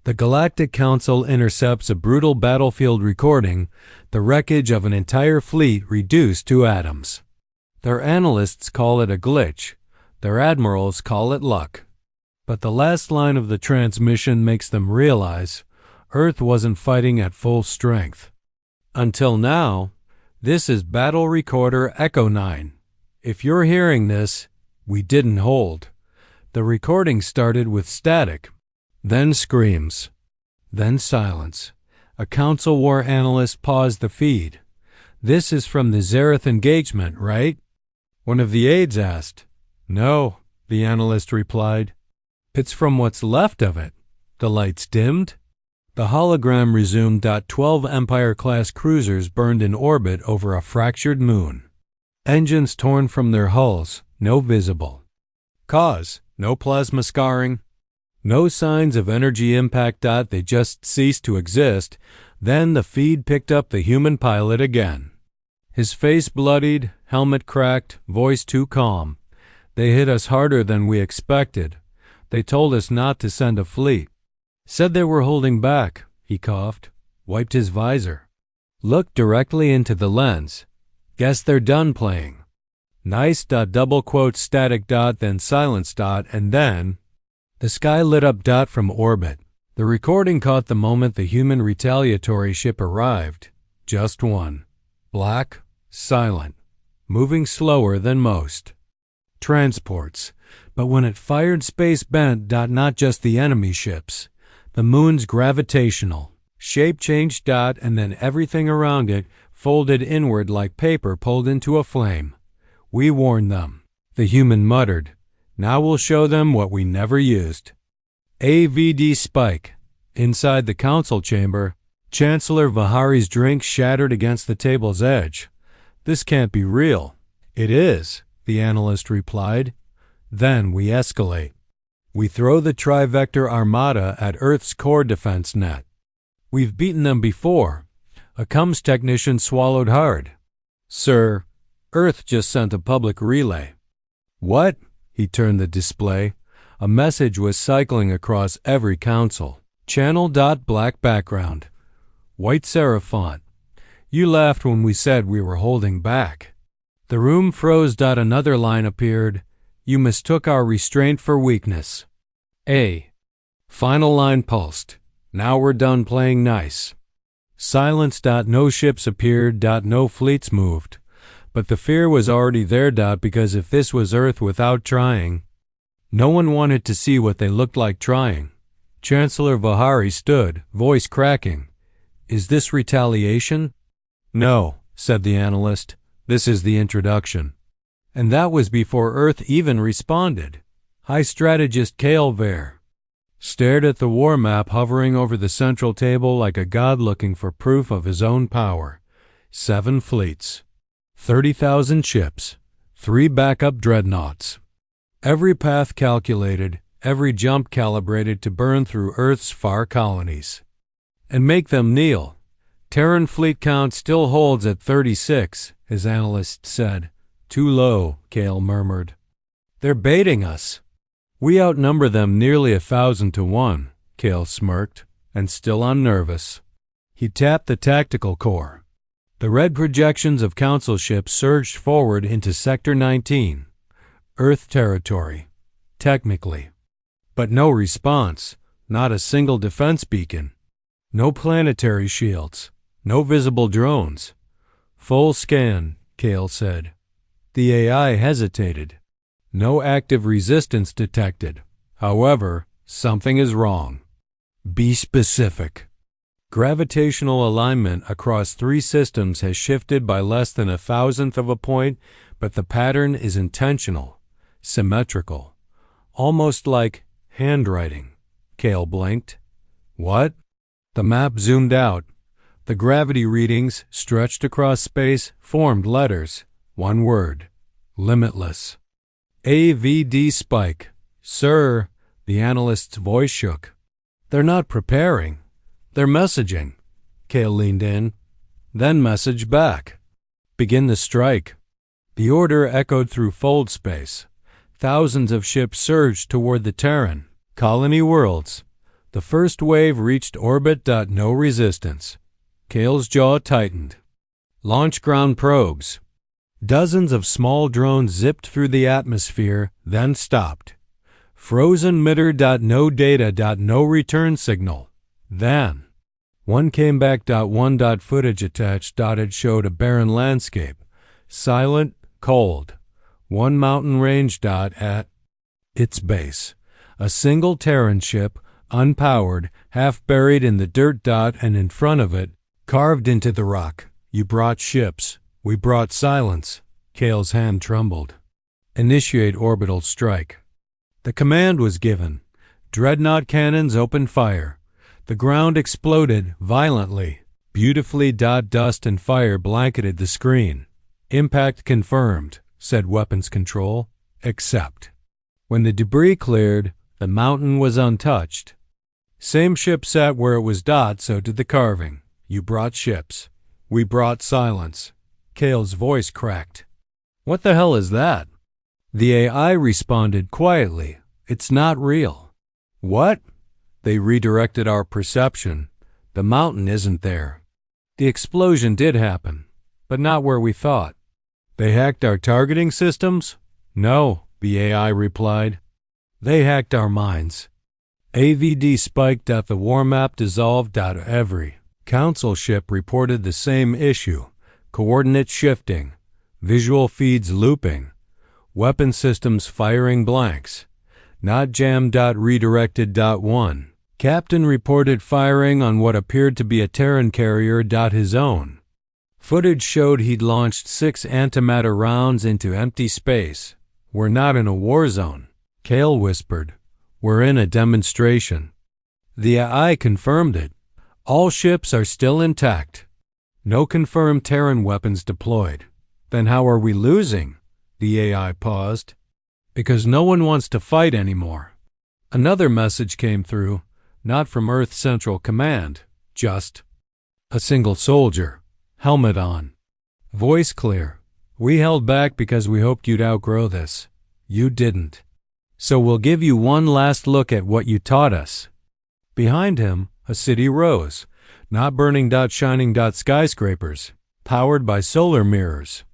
The Galactic Council intercepts a brutal battlefield recording, the wreckage of an entire fleet reduced to atoms. Their analysts call it a glitch. Their admirals call it luck. But the last line of the transmission makes them realize Earth wasn't fighting at full strength. Until now, this is Battle Recorder Echo 9. If you're hearing this, we didn't hold. The recording started with static, then screams, then silence. A Council War analyst paused the feed. "This is from the Zareth engagement, right?" One of the aides asked. "No," the analyst replied. "It's from what's left of it." The lights dimmed. The hologram resumed. 12 Empire-class cruisers burned in orbit over a fractured moon. Engines torn from their hulls, no visible cause, no plasma scarring, no signs of energy impact. They just ceased to exist. Then the feed picked up the human pilot again. His face bloodied, helmet cracked, voice too calm. "They hit us harder than we expected. They told us not to send a fleet. Said they were holding back." He coughed, wiped his visor, looked directly into the lens. "Guess they're done playing." Nice. Double quote static. Then silence. And then the sky lit up. From orbit. The recording caught the moment the human retaliatory ship arrived. Just one. Black, silent, moving slower than most transports. But when it fired, space bent. Not just the enemy ships. The moon's gravitational shape changed. And then everything around it folded inward like paper pulled into a flame. "We warned them," the human muttered. "Now we'll show them what we never used." AVD spike. Inside the council chamber, Chancellor Vahari's drink shattered against the table's edge. "This can't be real." "It is," the analyst replied. "Then we escalate. We throw the Trivector Armada at Earth's core defense net. We've beaten them before." A comms technician swallowed hard. "Sir, Earth just sent a public relay." "What?" He turned the display. A message was cycling across every console. Channel. Black background. White serif font. "You laughed when we said we were holding back." The room froze. Another line appeared. "You mistook our restraint for weakness." Final line pulsed. "Now we're done playing nice." Silence. No ships appeared. No fleets moved. But the fear was already there. Because if this was Earth without trying, no one wanted to see what they looked like trying. Chancellor Vahari stood, voice cracking. "Is this retaliation?" "No," said the analyst. "This is the introduction." And that was before Earth even responded. High Strategist Kale Ver stared at the war map hovering over the central table like a god looking for proof of his own power. 7 fleets. 30,000 ships, 3 backup dreadnoughts. Every path calculated, every jump calibrated to burn through Earth's far colonies and make them kneel. "Terran fleet count still holds at 36, his analyst said. "Too low," Kale murmured. "They're baiting us." "We outnumber them nearly 1,000 to 1, Kale smirked, and still unnervous. He tapped the tactical core. The red projections of council ships surged forward into Sector 19, Earth territory, technically. But no response, not a single defense beacon. No planetary shields, no visible drones. "Full scan," Kale said. The AI hesitated. "No active resistance detected. However, something is wrong. Be specific." Gravitational alignment across 3 systems has shifted by less than 1,000th of a point, but the pattern is intentional, symmetrical, almost like handwriting. Kale blinked. "What?" The map zoomed out. The gravity readings, stretched across space, formed letters. One word. Limitless. AVD spike. "Sir," the analyst's voice shook. "They're not preparing. They're messaging." Kale leaned in. "Then message back. Begin the strike." The order echoed through fold space. Thousands of ships surged toward the Terran colony worlds. The first wave reached orbit. No resistance. Kale's jaw tightened. Launch ground probes. Dozens of small drones zipped through the atmosphere, then stopped. Frozen mitter. No data. No return signal. Then one came back. One footage attached. It showed a barren landscape, silent, cold. One mountain range. At its base, a single Terran ship, unpowered, half buried in the dirt. And in front of it, carved into the rock, "You brought ships. We brought silence." Kale's hand trembled. "Initiate orbital strike." The command was given. Dreadnought cannons opened fire. The ground exploded violently. Beautifully. Dust and fire blanketed the screen. "Impact confirmed," said weapons control. "Except." When the debris cleared, the mountain was untouched. Same ship sat where it was. So did the carving. "You brought ships. We brought silence." Kale's voice cracked. "What the hell is that?" The AI responded quietly. "It's not real." "What?" "They redirected our perception. The mountain isn't there. The explosion did happen, but not where we thought." "They hacked our targeting systems?" "No," the AI replied. "They hacked our minds." AVD spiked. The war map dissolved. Every Council ship reported the same issue. Coordinate shifting. Visual feeds looping. Weapon systems firing blanks. Not jammed. Redirected. 1. Captain reported firing on what appeared to be a Terran carrier. His own. Footage showed he'd launched 6 antimatter rounds into empty space. "We're not in a war zone," Kale whispered. "We're in a demonstration." The AI confirmed it. "All ships are still intact. No confirmed Terran weapons deployed." "Then how are we losing?" The AI paused. "Because no one wants to fight anymore." Another message came through, not from Earth Central Command, just a single soldier, helmet on. Voice clear. "We held back because we hoped you'd outgrow this. You didn't. So we'll give you one last look at what you taught us." Behind him, a city rose, not burning. Shining. Skyscrapers, powered by solar mirrors.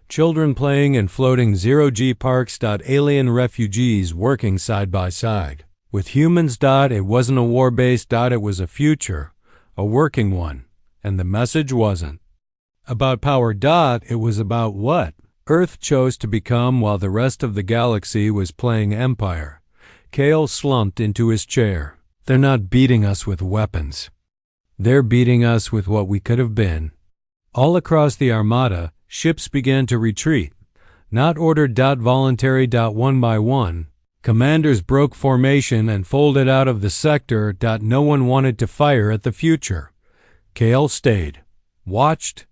Children playing in floating zero-G parks. Alien refugees working side by side with humans. It wasn't a war base. It was a future, a working one, and the message wasn't about power. It was about what Earth chose to become while the rest of the galaxy was playing Empire. Kale slumped into his chair. "They're not beating us with weapons. They're beating us with what we could have been." All across the Armada, ships began to retreat. Not ordered. Voluntary. One by one. Commanders broke formation and folded out of the sector. No one wanted to fire at the future. Kale stayed. Watched.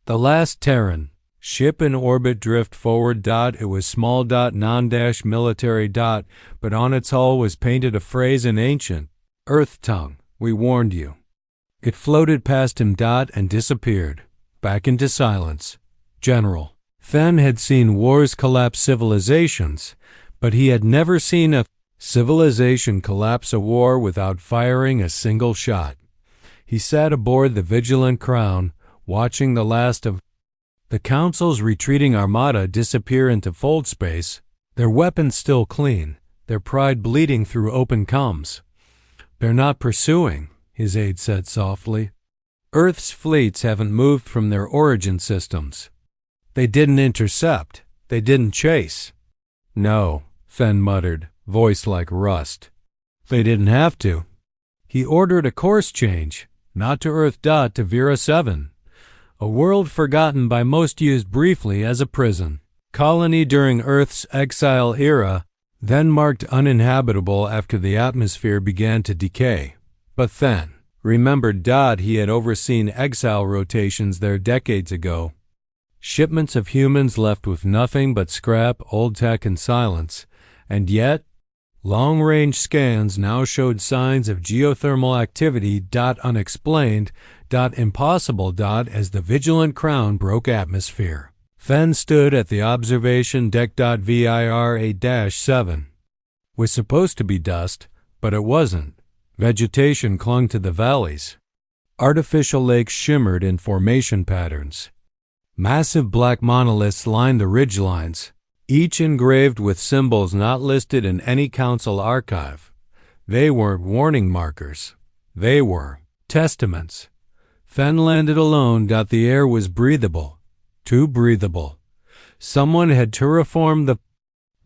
The last Terran ship in orbit drift forward. It was small. Non-military. But on its hull was painted a phrase in ancient Earth tongue. "We warned you." It floated past him. And disappeared. Back into silence. General Fenn had seen wars collapse civilizations, but he had never seen a civilization collapse a war without firing a single shot. He sat aboard the Vigilant Crown, watching the last of the Council's retreating armada disappear into fold space, their weapons still clean, their pride bleeding through open comms. "They're not pursuing," his aide said softly. "Earth's fleets haven't moved from their origin systems. They didn't intercept. They didn't chase." "No," Fenn muttered, voice like rust. "They didn't have to." He ordered a course change, not to Earth. To Vera 7. A world forgotten by most, used briefly as a prison. Colony during Earth's exile era, then marked uninhabitable after the atmosphere began to decay. But then, remembered. He had overseen exile rotations there decades ago. Shipments of humans left with nothing but scrap, old tech, and silence. And yet, long-range scans now showed signs of geothermal activity. Unexplained. Impossible. As the Vigilant Crown broke atmosphere. Fenn stood at the observation deck. VIR-A-7 was supposed to be dust, but it wasn't. Vegetation clung to the valleys. Artificial lakes shimmered in formation patterns. Massive black monoliths lined the ridgelines, each engraved with symbols not listed in any council archive. They weren't warning markers. They were testaments. Fen landed alone. The air was breathable. Too breathable. Someone had terraformed the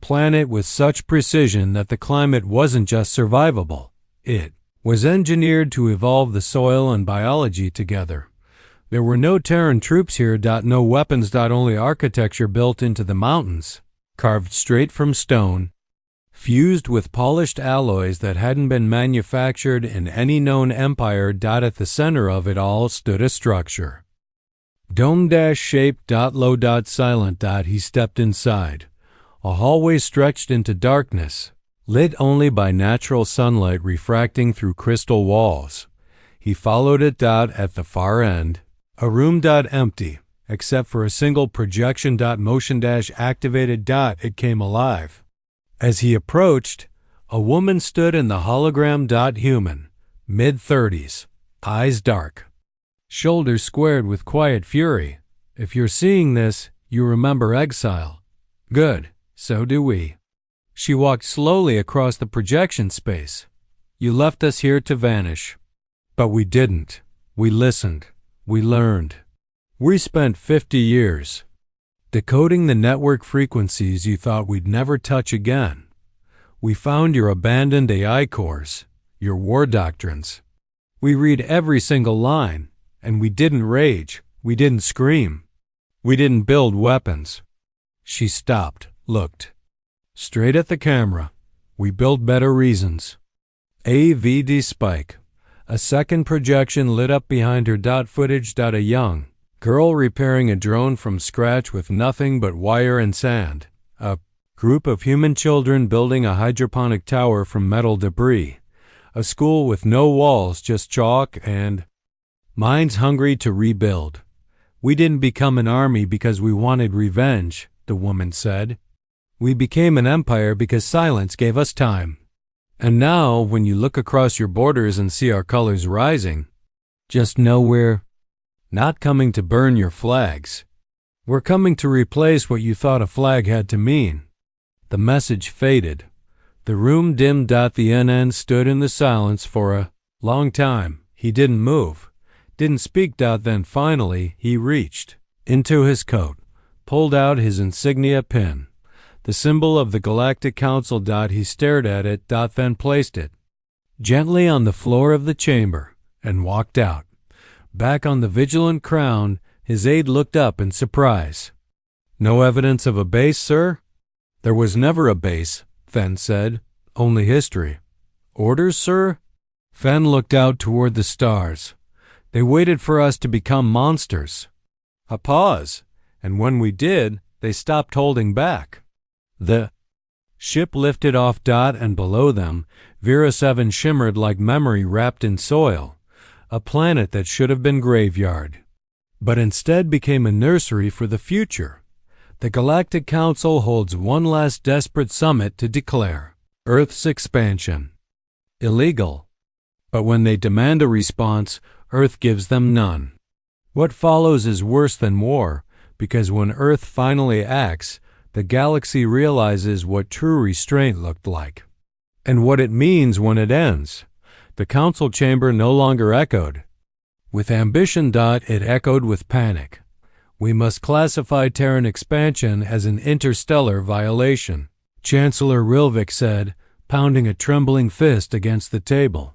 planet with such precision that the climate wasn't just survivable. It was engineered to evolve the soil and biology together. There were no Terran troops here. No weapons. Only architecture built into the mountains, carved straight from stone, fused with polished alloys that hadn't been manufactured in any known empire. At the center of it all stood a structure. Dome-shaped. Low. Silent. He stepped inside. A hallway stretched into darkness, lit only by natural sunlight refracting through crystal walls. He followed it. At the far end, a room. Empty, except for a single projection. Motion. Activated. It came alive. As he approached, a woman stood in the hologram. Human, mid-30s, eyes dark, shoulders squared with quiet fury. If you're seeing this, you remember exile. Good, so do we. She walked slowly across the projection space. You left us here to vanish. But we didn't. We listened. We learned. We spent 50 years decoding the network frequencies you thought we'd never touch again. We found your abandoned AI cores, your war doctrines. We read every single line, and we didn't rage. We didn't scream. We didn't build weapons. She stopped, looked straight at the camera. We built better reasons. AVD spike. A second projection lit up behind her. Footage. A young girl repairing a drone from scratch with nothing but wire and sand. A group of human children building a hydroponic tower from metal debris. A school with no walls, just chalk and minds hungry to rebuild. We didn't become an army because we wanted revenge, the woman said. We became an empire because silence gave us time. And now, when you look across your borders and see our colors rising, just know we're not coming to burn your flags. We're coming to replace what you thought a flag had to mean. The message faded. The room dimmed. The NN stood in the silence for a long time. He didn't move, didn't speak. Then finally, he reached into his coat, pulled out his insignia pin, the symbol of the Galactic Council. He stared at it. Then placed it gently on the floor of the chamber and walked out. Back on the vigilant crown, his aide looked up in surprise. No evidence of a base, sir? There was never a base, Fen said. Only history. Orders, sir? Fen looked out toward the stars. They waited for us to become monsters. A pause, and when we did, they stopped holding back. The ship lifted off. And below them, Vera 7 shimmered like memory wrapped in soil, a planet that should have been graveyard, but instead became a nursery for the future. The Galactic Council holds one last desperate summit to declare Earth's expansion illegal. But when they demand a response, Earth gives them none. What follows is worse than war, because when Earth finally acts, the galaxy realizes what true restraint looked like, and what it means when it ends. The council chamber no longer echoed with ambition. It echoed with panic. We must classify Terran expansion as an interstellar violation, Chancellor Rilvik said, pounding a trembling fist against the table.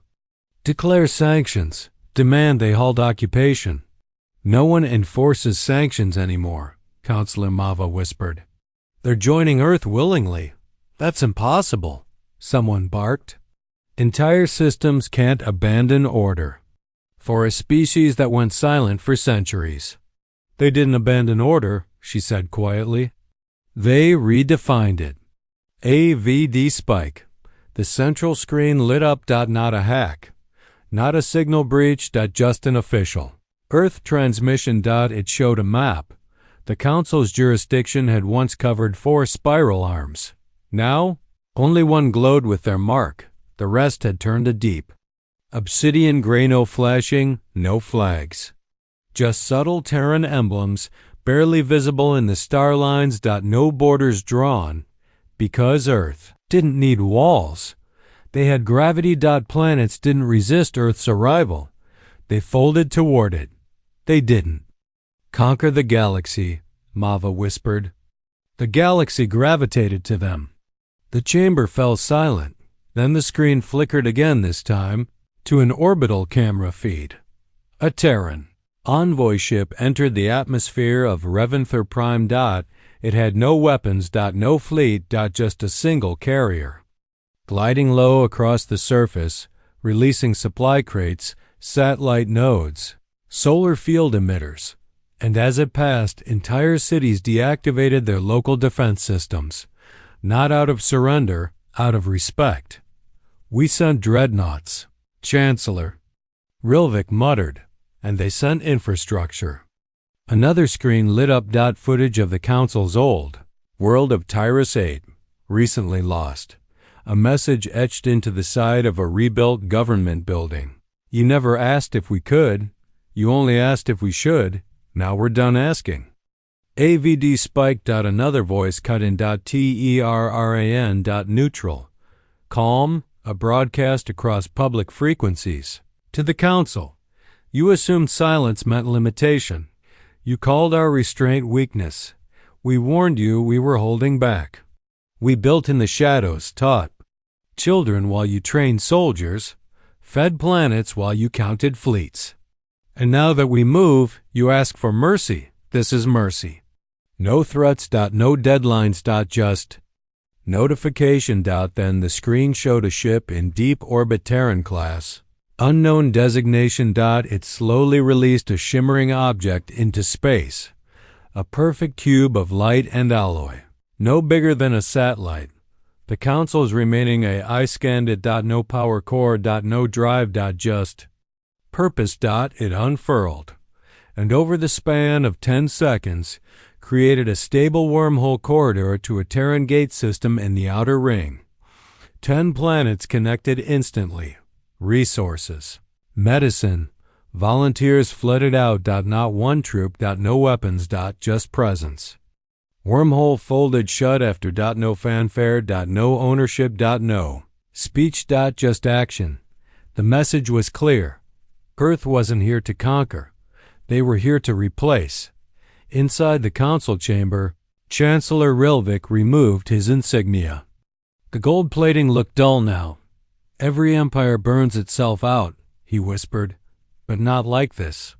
Declare sanctions. Demand they halt occupation. No one enforces sanctions anymore, Counselor Mava whispered. They're joining Earth willingly. That's impossible, someone barked. Entire systems can't abandon order. For a species that went silent for centuries. They didn't abandon order, she said quietly. They redefined it. AVD spike. The central screen lit up. Not a hack. Not a signal breach. Just an official Earth transmission. It showed a map. The Council's jurisdiction had once covered 4 spiral arms. Now, only one glowed with their mark. The rest had turned to deep Obsidian gray, no flashing, no flags. Just subtle Terran emblems, barely visible in the star lines. No borders drawn, because Earth didn't need walls. They had gravity. Planets didn't resist Earth's arrival. They folded toward it. They didn't. Conquer the galaxy, Mava whispered. The galaxy gravitated to them. The chamber fell silent. Then the screen flickered again, this time to an orbital camera feed. A Terran envoy ship entered the atmosphere of Reventher Prime. It had no weapons. No fleet. Just a single carrier. Gliding low across the surface, releasing supply crates, satellite nodes, solar field emitters, and as it passed, entire cities deactivated their local defense systems, not out of surrender, out of respect. We sent dreadnoughts, Chancellor, Rilvik muttered, and they sent infrastructure. Another screen lit up. Footage of the Council's old world of Tyrus 8, recently lost. A message etched into the side of a rebuilt government building. You never asked if we could. You only asked if we should. Now we're done asking. AVD spiked. Another voice cut in. TERRAN. Neutral. Calm, a broadcast across public frequencies. To the Council. You assumed silence meant limitation. You called our restraint weakness. We warned you we were holding back. We built in the shadows, taught children while you trained soldiers, fed planets while you counted fleets. And now that we move, you ask for mercy. This is mercy. No threats. No deadlines. Just notification. Then the screen showed a ship in deep orbit, Terran class. Unknown designation. It slowly released a shimmering object into space. A perfect cube of light and alloy. No bigger than a satellite. The Council's remaining AI scanned it. No power core. No drive. Just purpose. It unfurled, and over the span of 10 seconds, created a stable wormhole corridor to a Terran gate system in the outer ring. 10 planets connected instantly. Resources, medicine, volunteers flooded out. Not one troop. No weapons. Just presence. Wormhole folded shut after. No fanfare. No ownership. No speech. Just action. The message was clear. Earth wasn't here to conquer. They were here to replace. Inside the Council chamber, Chancellor Rilvik removed his insignia. The gold plating looked dull now. Every empire burns itself out, he whispered, but not like this.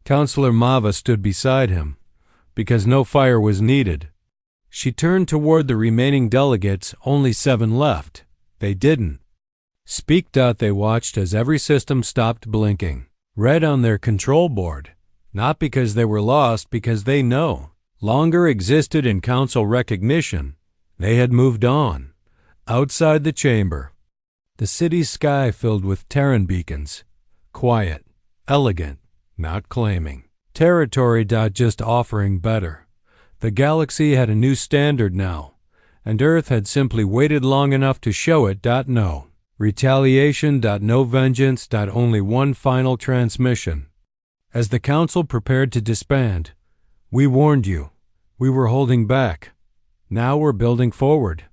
Councillor Mava stood beside him, because no fire was needed. She turned toward the remaining delegates, only 7 left. They didn't speak. They watched as every system stopped blinking, red on their control board, not because they were lost, because they no longer existed in Council recognition. They had moved on. Outside the chamber, the city's sky filled with Terran beacons, quiet, elegant, not claiming territory. Just offering better. The galaxy had a new standard now, and Earth had simply waited long enough to show it. No retaliation. No vengeance. Only one final transmission. As the Council prepared to disband, we warned you. We were holding back. Now we're building forward.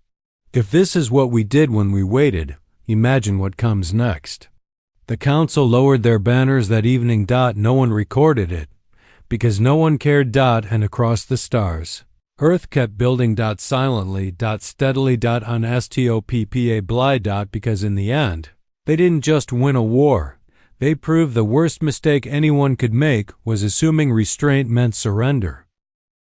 If this is what we did when we waited, imagine what comes next. The Council lowered their banners that evening. No one recorded it, because no one cared. And across the stars, Earth kept building. Silently. Steadily. Unstoppa bly. Because in the end, they didn't just win a war. They proved the worst mistake anyone could make was assuming restraint meant surrender.